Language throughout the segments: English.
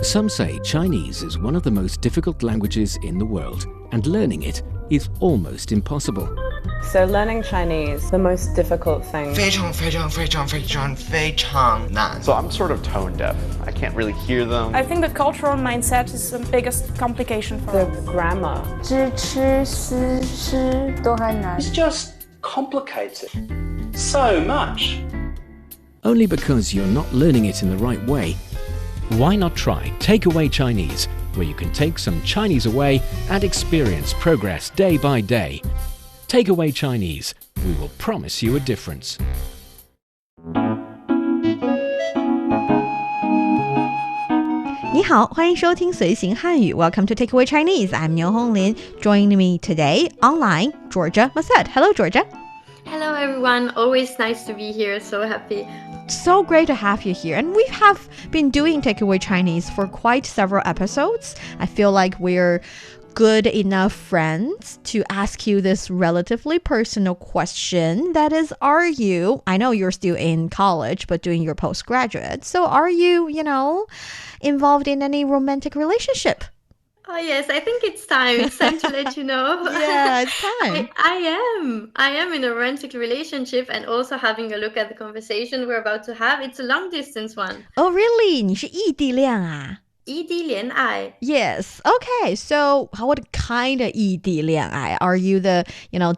Some say Chinese is one of the most difficult languages in the world, and learning it is almost impossible. So learning Chinese, the most difficult thing. 非常非常非常非常非常难 So I'm sort of tone deaf. I can't really hear them. I think the cultural mindset is the biggest complication for The us. grammar. 知吃思诗都还难 It's just complicated. So much. Only because you're not learning it in the right way. Why not try Takeaway Chinese, where you can take some Chinese away and experience progress day by day. Takeaway Chinese, we will promise you a difference. 你好，欢迎收听随行汉语 Welcome to Takeaway Chinese. I'm Niu Honglin. Joining me today online, Georgia Massad. Hello, Georgia. Hello everyone, always nice to be here, so happy. So great to have you here. And we have been doing Takeaway Chinese for quite several episodes. I feel like we're good enough friends to ask you this relatively personal question. That is, I know you're still in college, but doing your postgraduate. So are you, involved in any romantic relationship? Oh yes, I think it's time. It's time to let you know. Yeah, it's time. I am in a romantic relationship and also having a look at the conversation we're about to have. It's a long distance one. Oh, really? 你是异地恋啊？异地恋爱 Yes. Okay. So what kind of 异地恋爱? Are you the,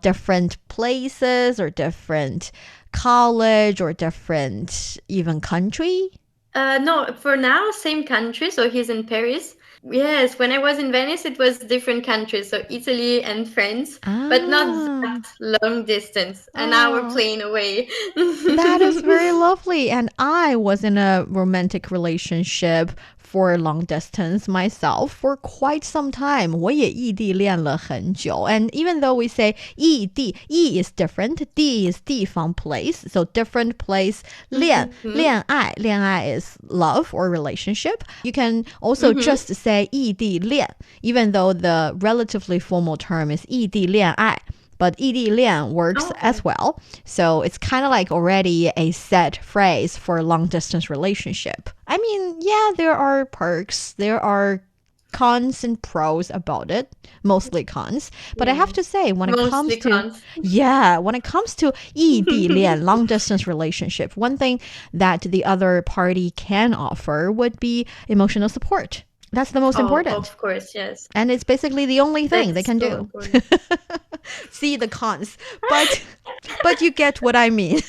different places or different college or different even country? No, for now, same country. So he's in Paris. Yes, when I was in Venice, it was different countries. So Italy and France, but not that long distance. An hour plane away. That is very lovely. And I was in a romantic relationship for long distance myself for quite some time. 我也异地恋了很久. And even though we say 异地, 异 is different, 地 is 地方 place, so different place. 恋爱 is love or relationship. You can also just say 异地恋, even though the relatively formal term is 异地恋爱. But 异地恋 works as well. So it's kind of like already a set phrase for a long distance relationship. I mean, yeah, there are perks. There are cons and pros about it. Mostly cons. But I have to say, when it comes to 异地恋, long distance relationship, one thing that the other party can offer would be emotional support. That's the most important. Of course, yes. And it's basically the only thing they can do. See the cons. But you get what I mean.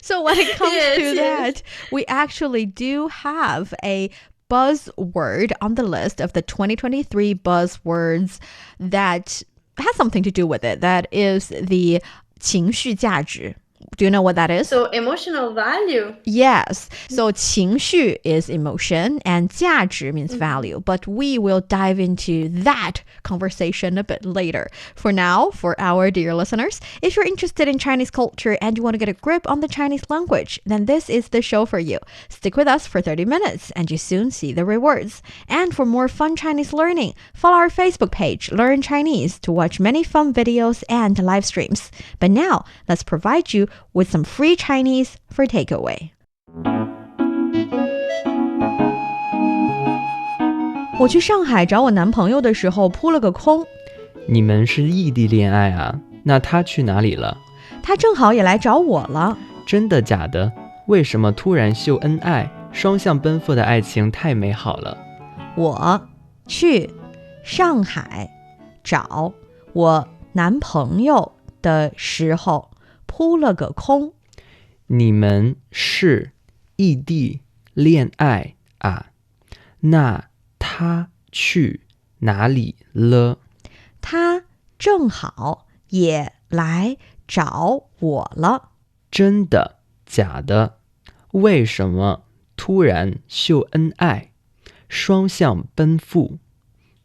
So when it comes to that, we actually do have a buzzword on the list of the 2023 buzzwords that has something to do with it. That is the 情绪价值. Do you know what that is? So emotional value. Yes. So 情绪 is emotion and 价值 means value. But we will dive into that conversation a bit later. For now, for our dear listeners, if you're interested in Chinese culture and you want to get a grip on the Chinese language, then this is the show for you. Stick with us for 30 minutes and you soon see the rewards. And for more fun Chinese learning, follow our Facebook page, Learn Chinese, to watch many fun videos and live streams. But now, let's provide you with some free Chinese for takeaway. 我去上海找我男朋友的时候扑了个空。你们是异地恋爱啊？那他去哪里了？他正好也来找我了。真的假的？为什么突然秀恩爱？双向奔赴的爱情太美好了。我去上海找我男朋友的时候扑了个空。你们是异地恋爱啊？那他去哪里了？他正好也来找我了。真的假的？为什么突然秀恩爱？双向奔赴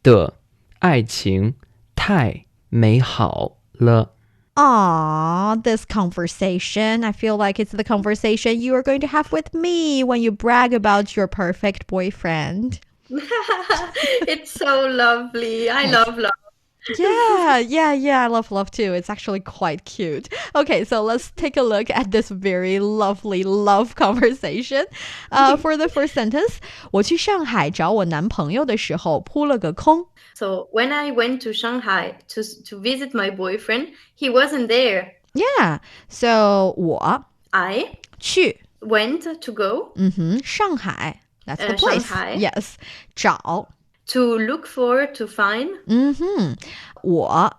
的爱情太美好了。Aw, this conversation. I feel like it's the conversation you are going to have with me when you brag about your perfect boyfriend. It's so lovely. I love love. Yeah. I love too. It's actually quite cute. Okay, so let's take a look at this very lovely love conversation. For the first sentence, 我去上海找我男朋友的时候扑了个空。So when I went to Shanghai to visit my boyfriend, he wasn't there. Yeah. So 我 I 去 went to go 上海. That's the place. Shanghai. Yes. 找 to look for, to find. 我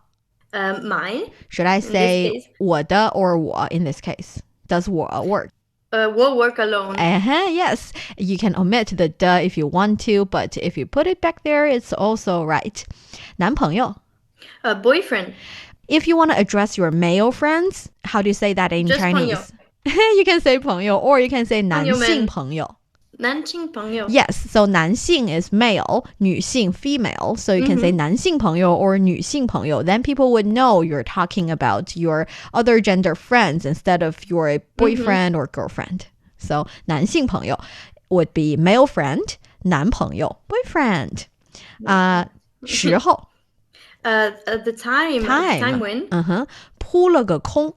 mine. Should I say case. 我的 or 我 in this case? Does 我 work? We'll work alone. Yes. You can omit the the if you want to, but if you put it back there, it's also right. 男朋友 Boyfriend. If you want to address your male friends, how do you say that in Just Chinese? You can say 朋友 or you can say 男性朋友. 男性朋友. Yes, so 男性 is male, 女性 female. So you can say 男性朋友 or 女性朋友. Then people would know you're talking about your other gender friends instead of your boyfriend or girlfriend. So 男性朋友 would be male friend, 男朋友 boyfriend. 时候 the time when. 扑了个空.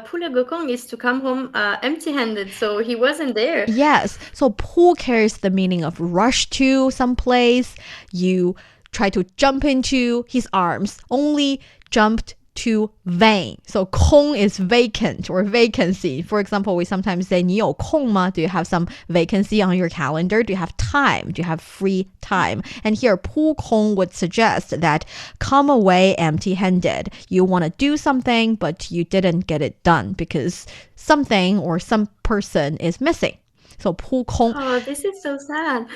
扑了个空 is to come home empty-handed, so he wasn't there. Yes, so 扑 carries the meaning of rush to some place. You try to jump into his arms, only jumped to vain. So 空 is vacant or vacancy. For example, we sometimes say 你有空吗? Do you have some vacancy on your calendar? Do you have time? Do you have free time? And here 扑空 would suggest that come away empty-handed. You want to do something, but you didn't get it done because something or some person is missing. So 扑空. Oh, this is so sad.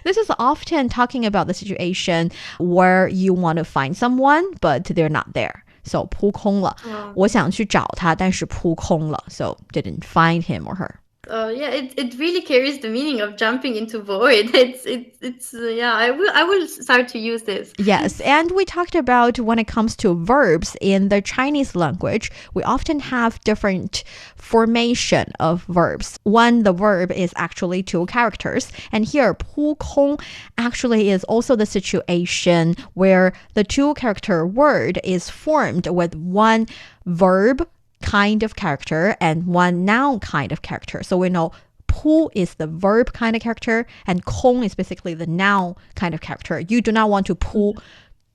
This is often talking about the situation where you want to find someone, but they're not there. So 扑空了. 我想去找他，但是扑空了. So didn't find him or her. Yeah, it really carries the meaning of jumping into void. It's I will start to use this. Yes, and we talked about when it comes to verbs in the Chinese language, we often have different formation of verbs. One, the verb is actually two characters, and here 扑空 actually is also the situation where the two character word is formed with one verb kind of character and one noun kind of character. So we know 扑 is the verb kind of character and 空 is basically the noun kind of character. You do not want to pull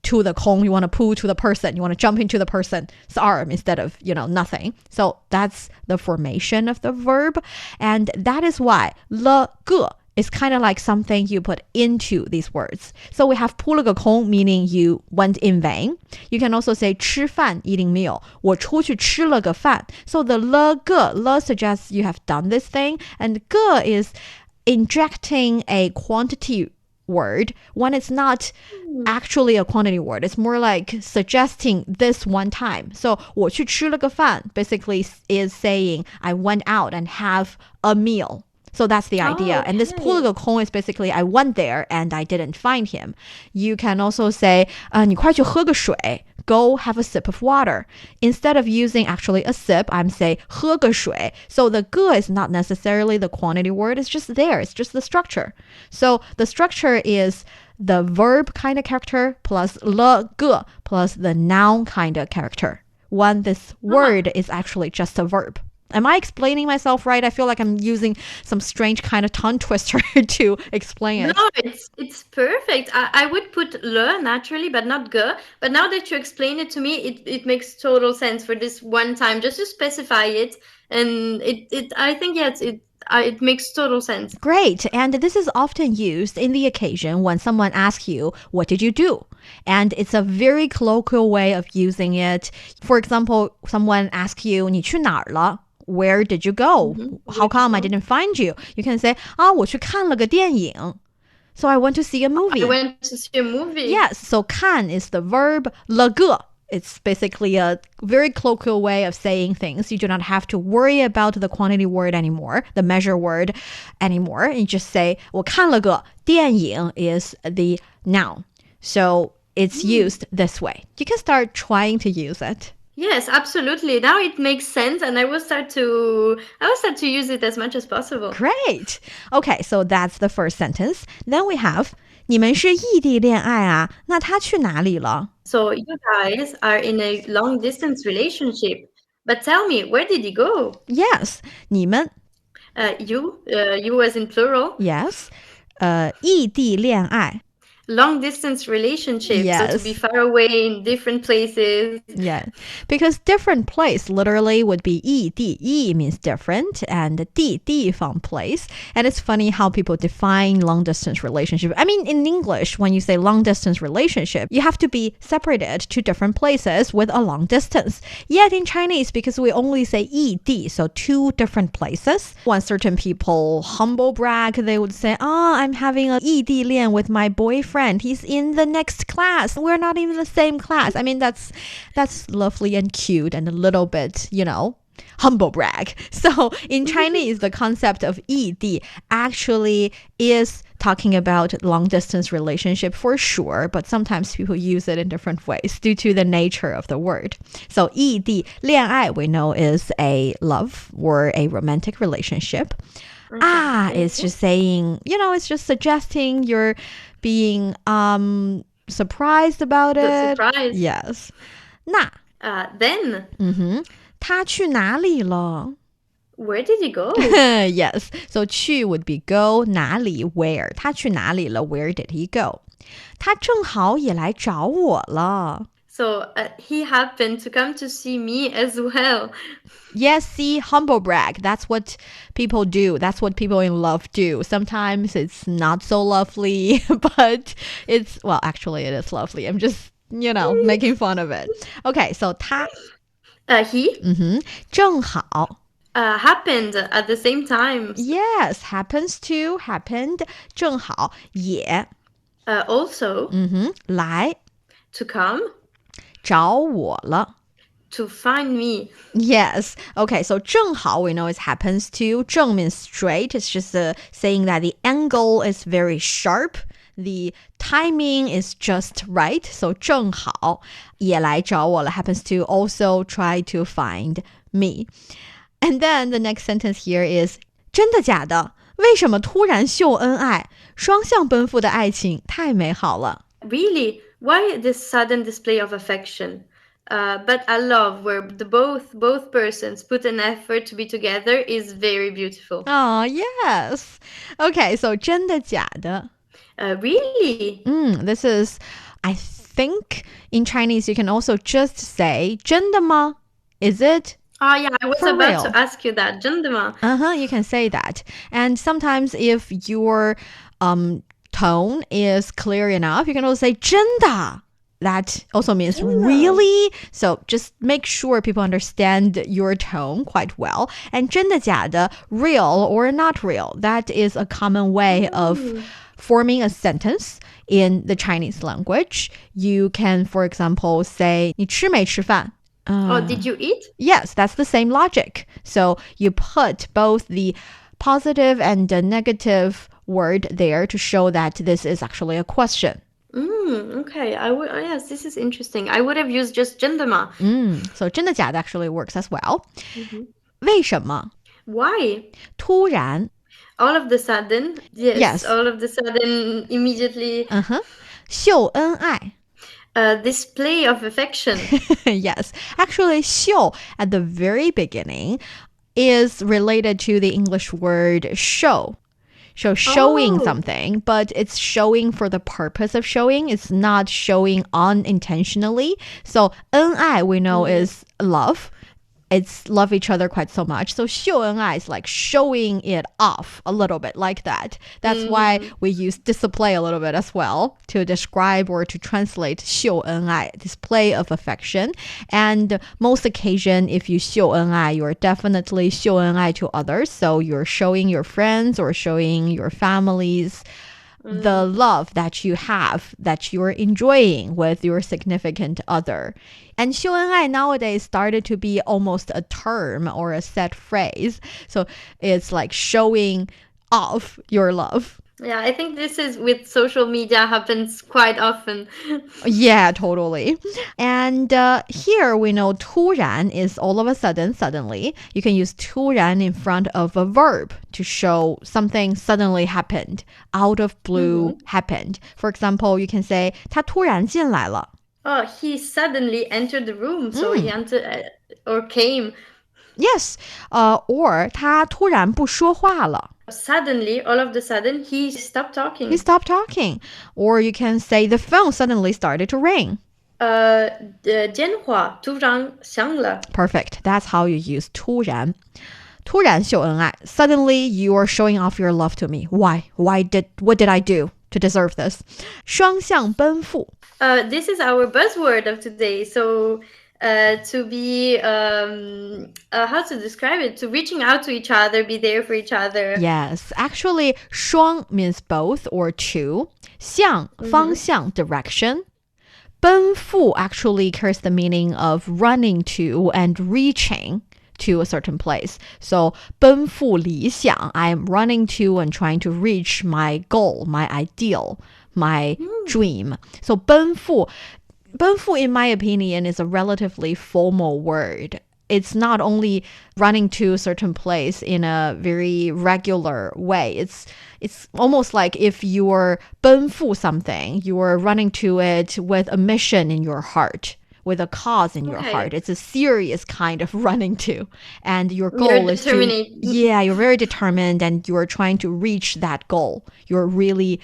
to the 空, you want to pull to the person. You want to jump into the person's arm instead of, nothing. So that's the formation of the verb. And that is why 了个 is kind of like something you put into these words. So we have 扑了个空, meaning you went in vain. You can also say 吃饭 eating meal. 我出去吃了个饭. So the 了个 suggests you have done this thing, and 个 is injecting a quantity word when it's not actually a quantity word. It's more like suggesting this one time. So 我去吃了个饭 basically is saying I went out and have a meal. So that's the idea. Okay. And this 扑了个空 is basically I went there and I didn't find him. You can also say 你快去喝个水. Go have a sip of water. Instead of using actually a sip, I'm saying 喝个水. So the 个 is not necessarily the quantity word. It's just there. It's just the structure. So the structure is the verb kind of character plus 了个 plus the noun kind of character. When this word is actually just a verb. Am I explaining myself right? I feel like I'm using some strange kind of tongue twister to explain it. No, it's perfect. I would put le naturally, but not ge. But now that you explain it to me, it makes total sense for this one time, just to specify it. And I think, yes, it makes total sense. Great. And this is often used in the occasion when someone asks you, what did you do? And it's a very colloquial way of using it. For example, someone asks you, 你去哪儿了? Where did you go? How come I didn't find you? You can say, 我去看了个电影. So I went to see a movie. I went to see a movie. Yes, so 看 is the verb, 了个. It's basically a very colloquial way of saying things. You do not have to worry about the quantity word anymore, the measure word anymore. You just say, 我看了个电影 is the noun. So it's used this way. You can start trying to use it. Yes, absolutely. Now it makes sense, and I will start to use it as much as possible. Great. Okay, so that's the first sentence. Then we have 你们是异地恋爱啊，那他去哪里了？ So you guys are in a long distance relationship. But tell me, where did he go? Yes, 你们 You was in plural. Yes, 异地恋爱 Long distance relationship. Yes. So to be far away in different places. Yeah, because different place literally would be 异地. 异 means different and 地方 place. And it's funny how people define long distance relationship. I mean, in English, when you say long distance relationship, you have to be separated to different places with a long distance. Yet in Chinese, because we only say 异地, so two different places. When certain people humble brag, they would say, I'm having a 异地恋 with my boyfriend. He's in the next class. We're not even the same class. I mean, that's lovely and cute and a little bit, humble brag. So in Chinese, the concept of 异地 actually is talking about long distance relationship for sure, but sometimes people use it in different ways due to the nature of the word. So 异地恋爱 we know is a love or a romantic relationship. Is just saying, it's just suggesting you're being surprised about it. Surprise. Yes. 那 Then, 他去哪里了? where did he go? Yes. So 去 would be go, 哪里 where. 他去哪里了? Where did he go? 他正好也来找我了. So he happened to come to see me as well. Yes, see, humble brag. That's what people do. That's what people in love do. Sometimes it's not so lovely, but actually it is lovely. I'm just, making fun of it. Okay, so 他 He 正好 happened at the same time. Yes, happened 正好也 Also, 来 to come 找我了 to find me. Yes. Okay, so 正好 we know it happens to. 正 means straight. It's just saying that the angle is very sharp. The timing is just right. So 正好也来找我了 happens to also try to find me. And then the next sentence here is 真的假的？为什么突然秀恩爱？双向奔赴的爱情太美好了。 Really? Why this sudden display of affection? But I love where both persons put an effort to be together is very beautiful. Oh, yes. Okay, so 真的假的？ Really? This is, I think, in Chinese you can also just say 真的吗? Is it? Oh, yeah, I was For about real? to ask you that. 真的吗? You can say that. And sometimes if your tone is clear enough, you can also say 真的. That also means really. So just make sure people understand your tone quite well. And 真的假的, real or not real. That is a common way of forming a sentence in the Chinese language. You can, for example, say 你吃没吃饭? Did you eat? Yes, that's the same logic. So you put both the positive and the negative word there to show that this is actually a question. Okay. Yes, this is interesting. I would have used just 真的吗? So 真的假的 actually works as well. 为什么? Why? 突然 All of the sudden? Yes. Yes. All of the sudden, immediately. 秀恩爱 Display of affection. Yes. Actually, 秀 at the very beginning is related to the English word show. So showing something, but it's showing for the purpose of showing. It's not showing unintentionally. So 恩爱 we know is love. It's love each other quite so much. So 秀恩爱 is like showing it off a little bit like that. That's why we use display a little bit as well to describe or to translate 秀恩爱, display of affection. And most occasion, if you 秀恩爱, you're definitely 秀恩爱 to others. So you're showing your friends or showing your families the love that you have, that you're enjoying with your significant other. And 秀恩爱 nowadays started to be almost a term or a set phrase. So it's like showing off your love. Yeah, I think this is with social media happens quite often. Yeah, totally. And here we know 突然 is all of a sudden, suddenly. You can use 突然 in front of a verb to show something suddenly happened, out of blue happened. For example, you can say 他突然进来了. Oh, he suddenly entered the room, so he entered or came. Yes, or 他突然不说话了. Suddenly, all of a sudden, he stopped talking. He stopped talking. Or you can say the phone suddenly started to ring. 电话突然响了. Perfect. That's how you use 突然. 突然秀恩爱. Suddenly you are showing off your love to me. Why? What did I do to deserve this? 双向奔赴. This is our buzzword of today. So to be, how to describe it? To reaching out to each other, be there for each other. Yes. Actually, 双 means both or two. 向, 方向, direction. 奔赴 actually carries the meaning of running to and reaching to a certain place. So 奔赴理想, I am running to and trying to reach my goal, my ideal, my dream. So 奔赴, in my opinion, is a relatively formal word. It's not only running to a certain place in a very regular way. It's almost like if you're 奔赴 something, you're running to it with a mission in your heart, with a cause in your heart. It's a serious kind of running to. And your goal is to... Yeah, you're very determined and you're trying to reach that goal. You're really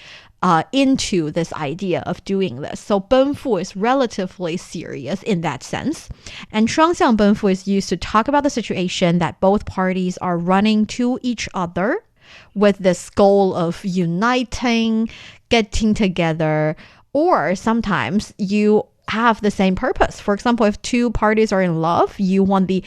into this idea of doing this. So 奔赴 is relatively serious in that sense. And 双向奔赴 is used to talk about the situation that both parties are running to each other with this goal of uniting, getting together, or sometimes you have the same purpose. For example, if two parties are in love, you want the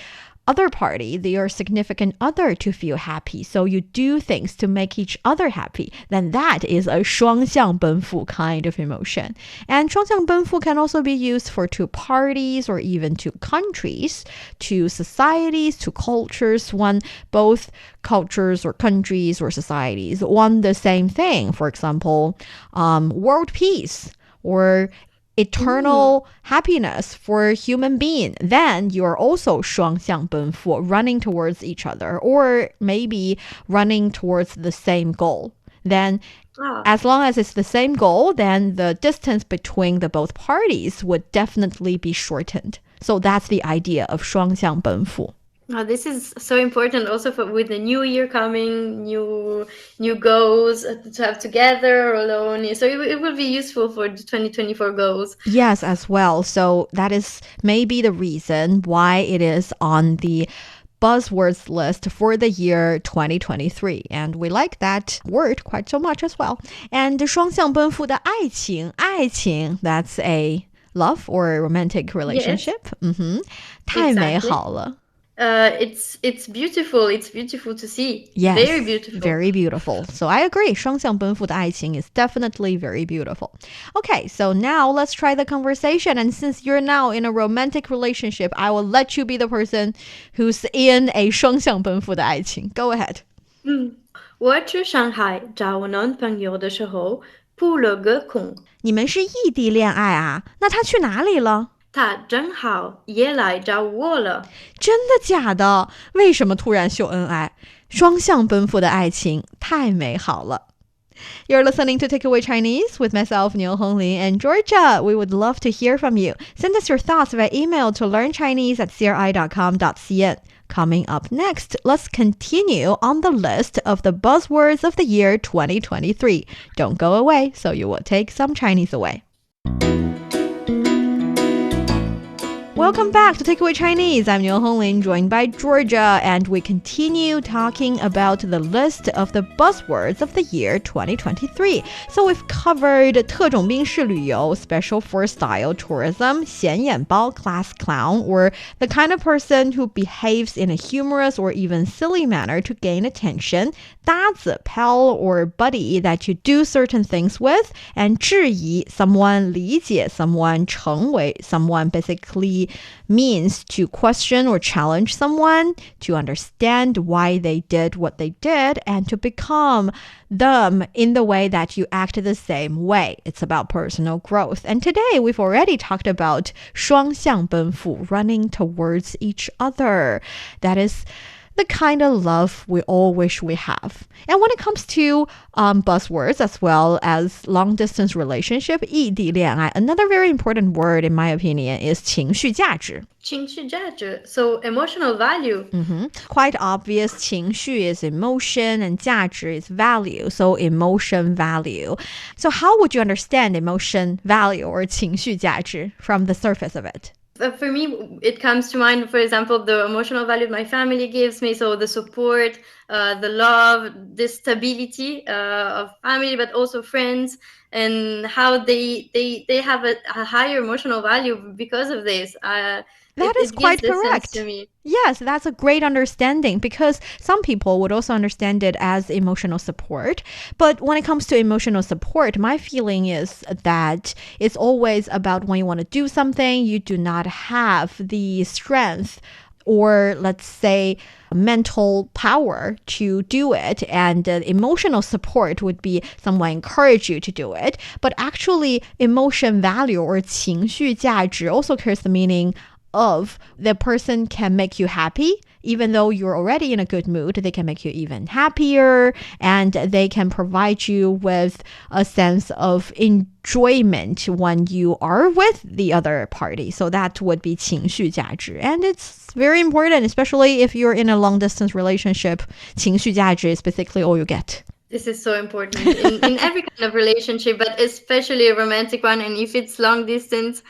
other party, your significant other, to feel happy. So you do things to make each other happy. Then that is a 双向奔赴 kind of emotion. And 双向奔赴 can also be used for two parties or even two countries, two societies, two cultures, when both cultures or countries or societies want the same thing. For example, world peace or eternal happiness for human being, then you're also 双向奔赴, running towards each other, or maybe running towards the same goal. Then as long as it's the same goal, then the distance between the both parties would definitely be shortened. So that's the idea of 双向奔赴. Oh, this is so important also with the new year coming, new goals to have together or alone. So it will be useful for the 2024 goals. Yes, as well. So that is maybe the reason why it is on the buzzwords list for the year 2023. And we like that word quite so much as well. And 双向奔赴的爱情, 爱情, that's a love or a romantic relationship. Yes. 太美好了. It's beautiful. It's beautiful to see. Yes, very beautiful. Very beautiful. So I agree. 双向奔赴的爱情 is definitely very beautiful. Okay, so now let's try the conversation. And since you're now in a romantic relationship, I will let you be the person who's in a 双向奔赴的爱情. Go ahead. 我去上海找我男朋友的时候扑了个空。你们是异地恋爱啊？那他去哪里了？他正好也来找我了。真的假的？为什么突然秀恩爱？双向奔赴的爱情太美好了。You're listening to Takeaway Chinese with myself, Niu Honglin, and Georgia. We would love to hear from you. Send us your thoughts via email to learnchinese@cri.com.cn. Coming up next, let's continue on the list of the buzzwords of the year 2023. Don't go away, so you will take some Chinese away. Welcome back to Takeaway Chinese. I'm Niu Honglin, joined by Georgia, and we continue talking about the list of the buzzwords of the year 2023. So we've covered 特种兵式旅游, special for style tourism, 显眼包, class clown, or the kind of person who behaves in a humorous or even silly manner to gain attention, 搭子, pal or buddy that you do certain things with, and 质疑, someone, 理解 someone, 成为 someone, basically means to question or challenge someone, to understand why they did what they did, and to become them in the way that you act the same way. It's about personal growth. And today we've already talked about 双向奔赴, running towards each other. That is the kind of love we all wish we have. And when it comes to buzzwords as well as long-distance relationship, 异地恋爱, another very important word in my opinion is 情绪价值. 情绪价值, so emotional value. Quite obvious, 情绪 is emotion and 价值 is value, so emotion value. So how would you understand emotion value or 情绪价值 from the surface of it? For me, it comes to mind, for example, the emotional value my family gives me. So the support, the love, the stability of family, but also friends, and how they have a higher emotional value because of this. That is quite correct. To me. Yes, that's a great understanding because some people would also understand it as emotional support. But when it comes to emotional support, my feeling is that it's always about when you want to do something, you do not have the strength or let's say mental power to do it, and emotional support would be someone encourage you to do it. But actually emotion value or 情绪价值 also carries the meaning of the person can make you happy. Even though you're already in a good mood, they can make you even happier, and they can provide you with a sense of enjoyment when you are with the other party. So that would be 情绪价值. And it's very important, especially if you're in a long-distance relationship. 情绪价值is basically all you get. This is so important in every kind of relationship, but especially a romantic one. And if it's long distance,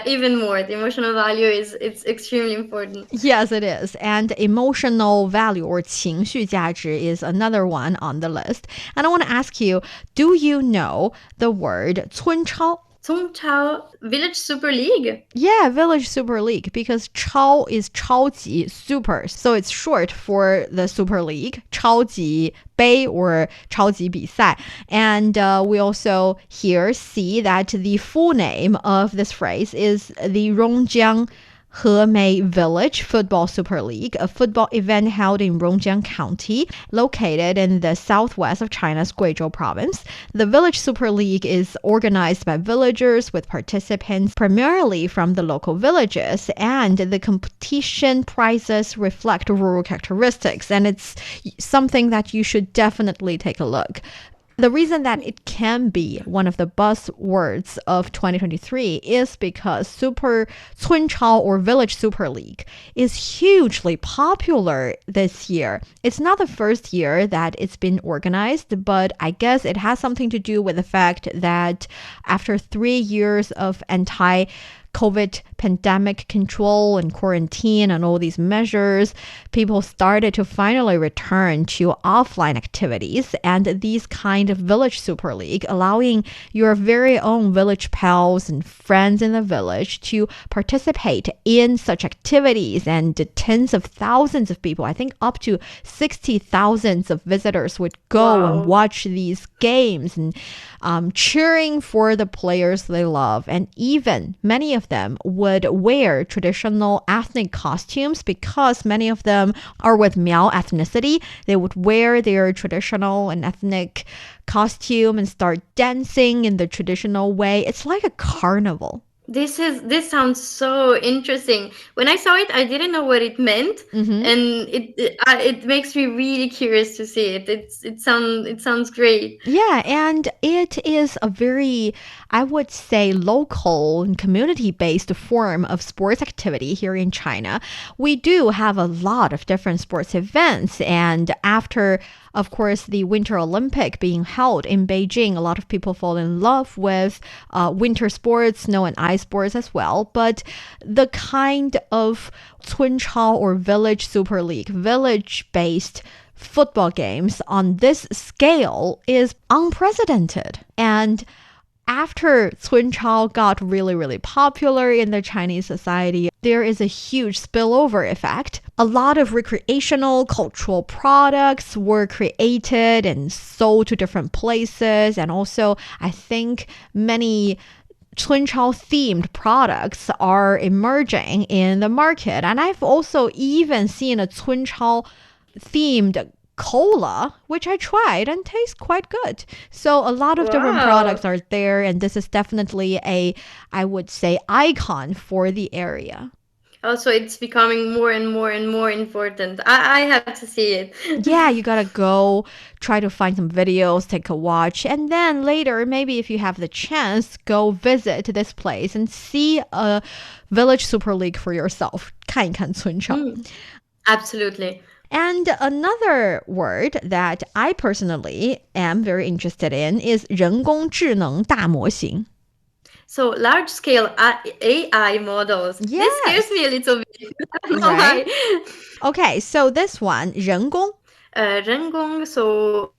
even more. The emotional value it's extremely important. Yes, it is. And emotional value or 情绪价值 is another one on the list. And I want to ask you, do you know the word 村超? Zhēnghǎo, Village Super League. Yeah, Village Super League, because 超 is 超级 super. So it's short for the Super League, 超级杯 or 超级比赛. And we also here see that the full name of this phrase is the Rongjiang Hemei Village Football Super League, a football event held in Rongjiang County, located in the southwest of China's Guizhou province. The Village Super League is organized by villagers with participants primarily from the local villages, and the competition prizes reflect rural characteristics, and it's something that you should definitely take a look. The reason that it can be one of the buzzwords of 2023 is because Super 村超 or Village Super League is hugely popular this year. It's not the first year that it's been organized, but I guess it has something to do with the fact that after 3 years of anti-COVID pandemic control and quarantine and all these measures, people started to finally return to offline activities, and these kind of Village Super League allowing your very own village pals and friends in the village to participate in such activities, and tens of thousands of people, I think up to 60,000 of visitors would go and watch these games and cheering for the players they love, and even many of them would wear traditional ethnic costumes because many of them are with Miao ethnicity. They would wear their traditional and ethnic costume and start dancing in the traditional way. It's like a carnival. This sounds so interesting. When I saw it, I didn't know what it meant, and it makes me really curious to see it. It sounds great. Yeah, and it is a very, I would say, local and community-based form of sports activity here in China. We do have a lot of different sports events, and after, of course, the Winter Olympic being held in Beijing, a lot of people fall in love with winter sports, snow and ice sports as well. But the kind of 村超 or Village Super League, village-based football games on this scale is unprecedented. And after 村超 got really, really popular in the Chinese society, there is a huge spillover effect. A lot of recreational cultural products were created and sold to different places. And also, I think many Cunchao themed products are emerging in the market. And I've also even seen a Cunchao themed cola, which I tried and tastes quite good. So a lot of different products are there, and this is definitely I would say, icon for the area. Also, it's becoming more and more and more important. I have to see it. Yeah, you gotta go try to find some videos, take a watch, and then later, maybe if you have the chance, go visit this place and see a Village Super League for yourself. 看一看村超. Absolutely. And another word that I personally am very interested in is 人工智能大模型. So large-scale AI models. Yes. This scares me a little bit. Right? Okay, so this one, 人工. 人工, so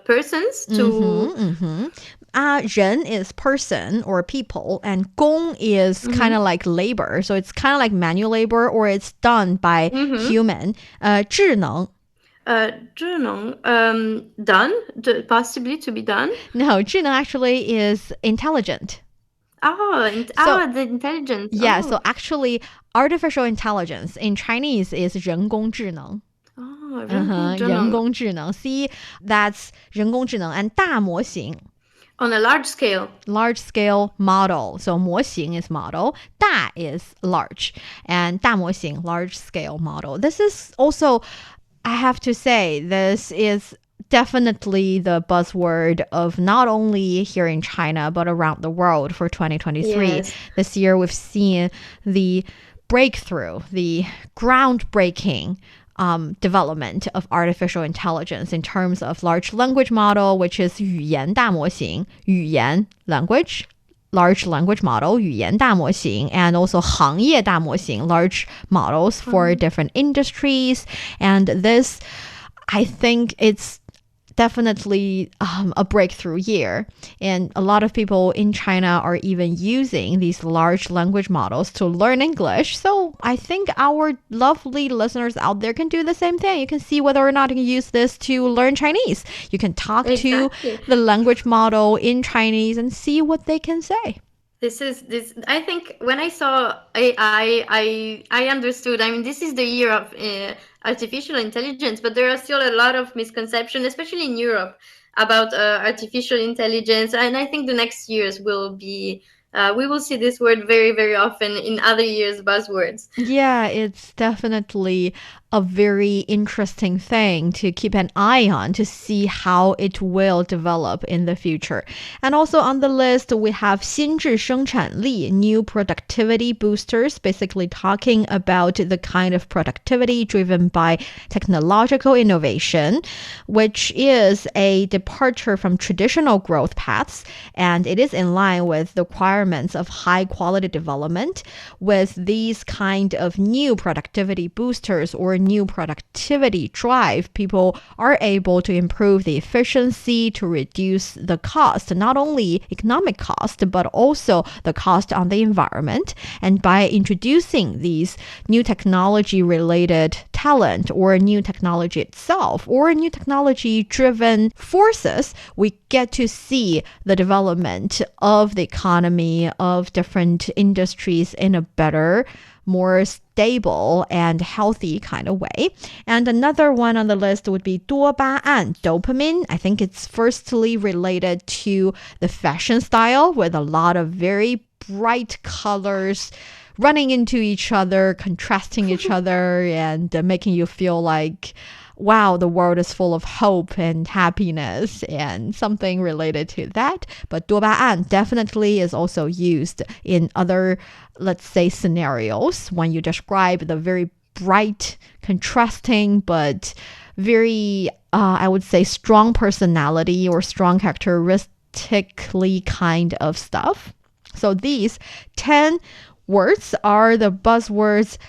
persons to... Ren is person or people, and 工 is kind of like labor. So it's kind of like manual labor, or it's done by human. 智能. 智能, done, possibly to be done. No, 智能 actually is intelligent. The intelligence. Yeah, so actually artificial intelligence in Chinese is 人工智能. 人工智能. See, that's 人工智能 and 大模型. On a large scale. Large scale model. So 模型 is model. 大 is large. And 大模型, large scale model. This is also, I have to say, this is definitely the buzzword of not only here in China, but around the world for 2023. Yes. This year, we've seen the breakthrough, the groundbreaking development of artificial intelligence in terms of large language model, which is 语言大模型, 语言 language, large language model, 语言大模型, and also 行业大模型, large models for different industries. And this, I think it's definitely a breakthrough year. And a lot of people in China are even using these large language models to learn English. So I think our lovely listeners out there can do the same thing. You can see whether or not you can use this to learn Chinese. You can talk to the language model in Chinese and see what they can say. This I think when I saw AI, I understood. I mean, this is the year of artificial intelligence, but there are still a lot of misconceptions, especially in Europe, about artificial intelligence. And I think the next years will be, we will see this word very, very often in other years' buzzwords. Yeah, it's definitely a very interesting thing to keep an eye on to see how it will develop in the future. And also on the list, we have 新质生产力, new productivity boosters, basically talking about the kind of productivity driven by technological innovation, which is a departure from traditional growth paths, and it is in line with the requirements of high quality development. With these kind of new productivity boosters or new productivity drive, people are able to improve the efficiency, to reduce the cost, not only economic cost, but also the cost on the environment. And by introducing these new technology related talent or new technology itself or new technology driven forces, we get to see the development of the economy of different industries in a better, more stable and healthy kind of way. And another one on the list would be 多巴胺, dopamine. I think it's firstly related to the fashion style with a lot of very bright colors running into each other, contrasting each other, and making you feel like, wow, the world is full of hope and happiness and something related to that. But 多巴胺 definitely is also used in other, let's say, scenarios when you describe the very bright, contrasting, but very, I would say, strong personality or strong characteristically kind of stuff. So these 10 words are the buzzwords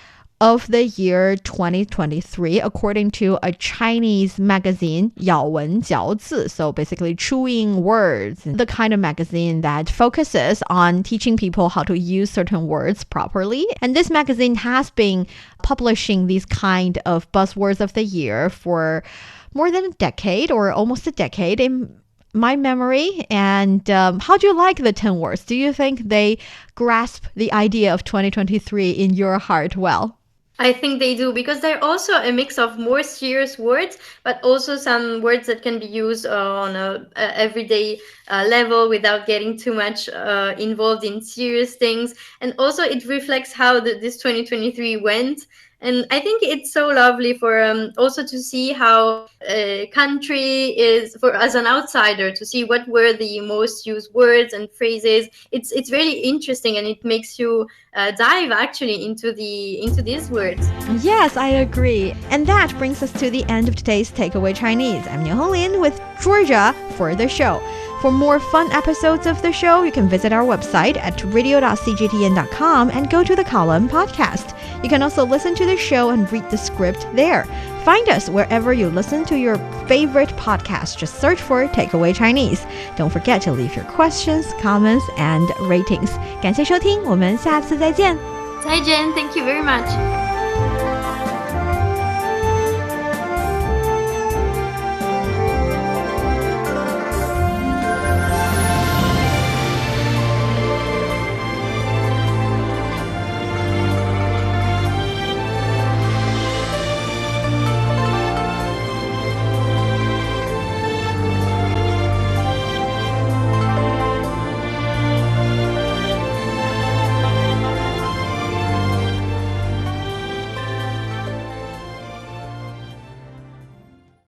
of the year 2023, according to a Chinese magazine, 咬文嚼字. So basically chewing words, the kind of magazine that focuses on teaching people how to use certain words properly. And this magazine has been publishing these kind of buzzwords of the year for more than a decade or almost a decade. my memory. And how do you like the 10 words? Do you think they grasp the idea of 2023 in your heart well? I think they do, because they're also a mix of more serious words, but also some words that can be used on a everyday level without getting too much involved in serious things. And also it reflects how this 2023 went. And I think it's so lovely for also to see how a country is, for as an outsider, to see what were the most used words and phrases. It's very interesting, and it makes you dive actually into these words. Yes, I agree. And that brings us to the end of today's Takeaway Chinese. I'm Nǐmen with Georgia for the show. For more fun episodes of the show, you can visit our website at radio.cgtn.com and go to the column podcast. You can also listen to the show and read the script there. Find us wherever you listen to your favorite podcast. Just search for Takeaway Chinese. Don't forget to leave your questions, comments, and ratings. 感谢收听，我们下次再见。再见, thank you very much.